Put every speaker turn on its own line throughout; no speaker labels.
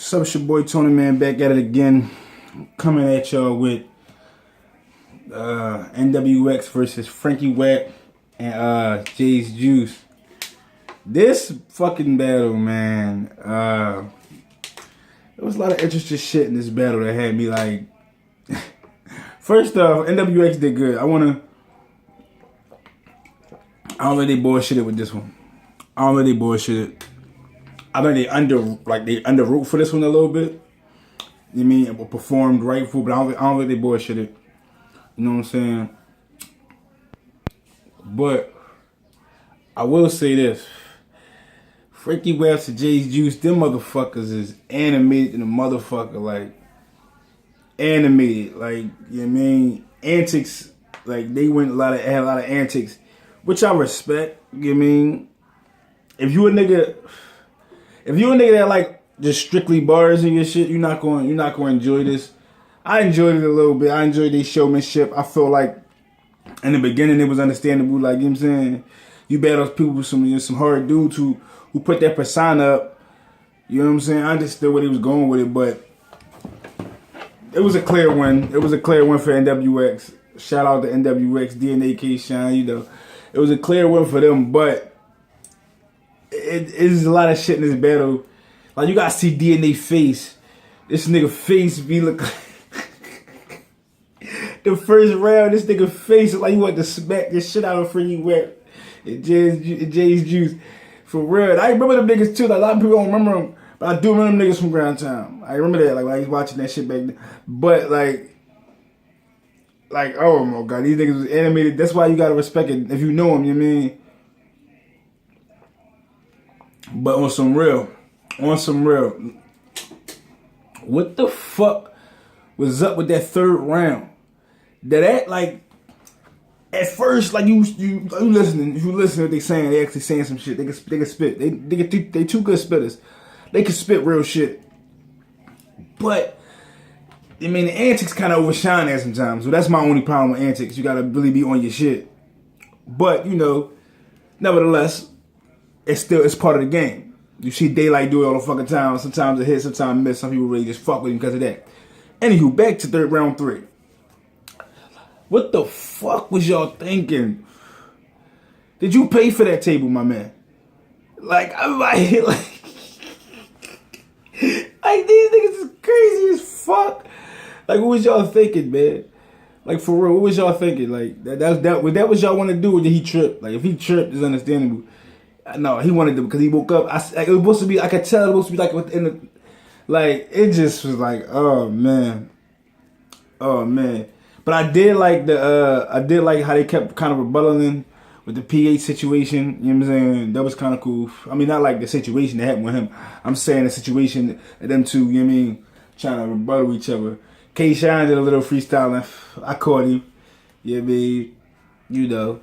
So it's your boy Tony Man back at it again, coming at y'all with NWX versus Frankie Wapps and Jaze Juice. This fucking battle, man. There was a lot of interesting shit in this battle that had me like. First off, NWX did good. I don't really bullshit with this one. I don't really bullshit. I think they underwrote for this one a little bit. You mean it performed right for, but I don't think they bullshitted. You know what I'm saying? But I will say this: Frankie Wapps and Jaze Juice, them motherfuckers is animated in a motherfucker, like animated, like you know what I mean, antics. Like they had a lot of antics, which I respect. You know what I mean? If you a nigga that like just strictly bars and your shit, you're not going to enjoy this. I enjoyed it a little bit. I enjoyed their showmanship. I feel like in the beginning it was understandable. Like, you know what I'm saying, you battle people with some hard dudes who put that persona up. You know what I'm saying? I understood where he was going with it, but it was a clear win. It was a clear win for NWX. Shout out to NWX, DNA K Shine. You know, it was a clear win for them, but it is a lot of shit in this battle. Like, you gotta see DNA face. This nigga face be look like the first round. This nigga face look like he want to smack this shit out of Frankie Wapps and Jaze Juice. For real. And I remember them niggas too. Like, a lot of people don't remember them, but I do remember them niggas from Ground Time. I remember that. Like when I was watching that shit back then. But like oh my god, these niggas was animated. That's why you gotta respect it if you know them. You know what I mean? But on some real, what the fuck was up with that third round? That like, at first, like you listening, if you listen to what they saying, they actually saying some shit. They can spit. They two good spitters. They can spit real shit. But I mean, the antics kind of overshine that sometimes. So that's my only problem with antics. You gotta really be on your shit. But you know, nevertheless, it's part of the game. You see Daylight do it all the fucking time. Sometimes it hits, sometimes it miss. Some people really just fuck with him because of that. Anywho, back to round 3. What the fuck was y'all thinking? Did you pay for that table, my man? Like, I'm like these niggas is crazy as fuck. Like, what was y'all thinking, man? Like, for real, what was y'all thinking? Like, that was y'all want to do, or did he trip? Like, if he tripped, it's understandable. No, he wanted to, because he woke up. It was supposed to be. I could tell it was supposed to be like within the, like, it just was like, oh man. But I did like how they kept kind of rebuttaling with the PH situation. You know what I'm saying? That was kind of cool. I mean, not like the situation that happened with him. I'm saying the situation that them two, you know what I mean, trying to rebuttal each other. K Shine did a little freestyling. I caught him. You know what I mean? You know.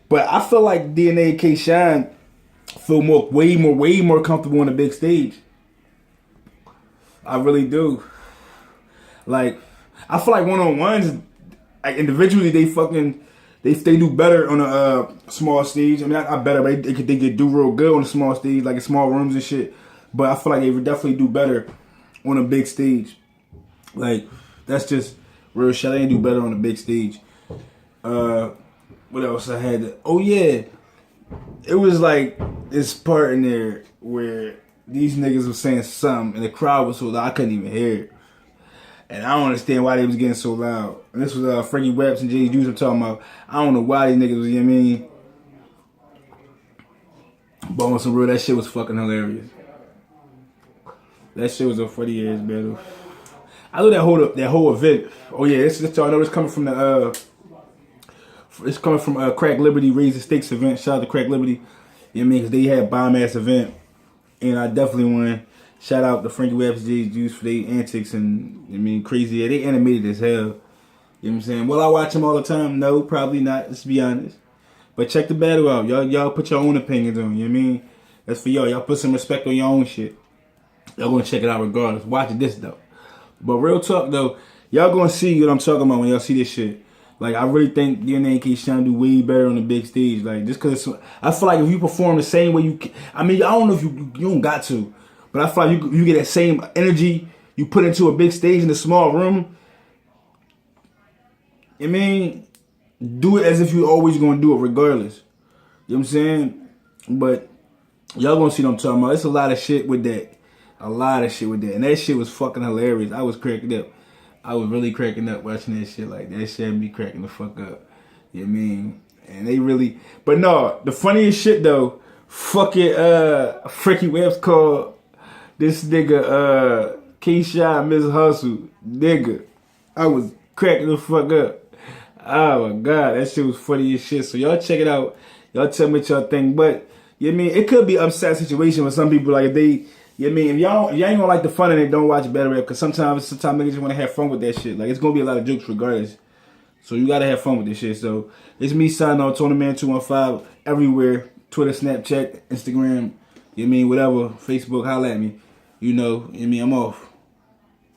But I feel like DNA K Shine feel way more comfortable on the big stage. I really do. Like, I feel like one-on-ones, like individually, they do better on a small stage. I mean, not better, but they could do real good on a small stage, like in small rooms and shit. But I feel like they would definitely do better on a big stage. Like, that's just real shit. They do better on a big stage. What else I had? Oh yeah. It was like this part in there where these niggas was saying something and the crowd was so loud I couldn't even hear it. And I don't understand why they was getting so loud. And this was Frankie Wapps and Jaze Juice I'm talking about. I don't know why these niggas was, you know what I mean? But on some real, that shit was fucking hilarious. That shit was a funny ass battle. I know that whole event. Oh yeah, this y'all know it's coming from the it's coming from Crack Liberty Raise the Stakes event. Shout out to Crack Liberty. You know what I mean? Because they had a bomb-ass event. And I definitely want to shout out to Frankie Wapps and Jaze Juice for their antics and, I mean, crazy. Yeah, they animated as hell. You know what I'm saying? Will I watch them all the time? No, probably not. Let's be honest. But check the battle out. Y'all put your own opinions on. You know what I mean? That's for y'all. Y'all put some respect on your own shit. Y'all gonna check it out regardless. Watch this, though. But real talk, though, y'all gonna see what I'm talking about when y'all see this shit. Like, I really think DNA K Shine do way better on the big stage. Like, just because I feel like if you perform the same way I mean, I don't know if you don't got to, But I feel like you get that same energy you put into a big stage in a small room. I mean, do it as if you always gonna do it regardless. You know what I'm saying? But y'all gonna see what I'm talking about. It's a lot of shit with that. A lot of shit with that. And that shit was fucking hilarious. I was cracking up. I was really cracking up watching that shit. Like, that shit had me cracking the fuck up. You know what I mean? And they really... But no, the funniest shit though, fucking Frankie Wapps called this nigga K-Shot Miss Hustle. Nigga. I was cracking the fuck up. Oh my god, that shit was funny as shit. So y'all check it out. Y'all tell me what y'all think. But, you know what I mean? It could be an upset situation with some people. Like, if they... You know what I mean? If y'all ain't gonna like the fun in it, don't watch Battle Rap. Because sometimes niggas just want to have fun with that shit. Like, it's gonna be a lot of jokes regardless. So you gotta have fun with this shit. So it's me signing on TonyMan215 everywhere. Twitter, Snapchat, Instagram, you know what I mean, whatever, Facebook, holla at me. You know what I mean, I'm off.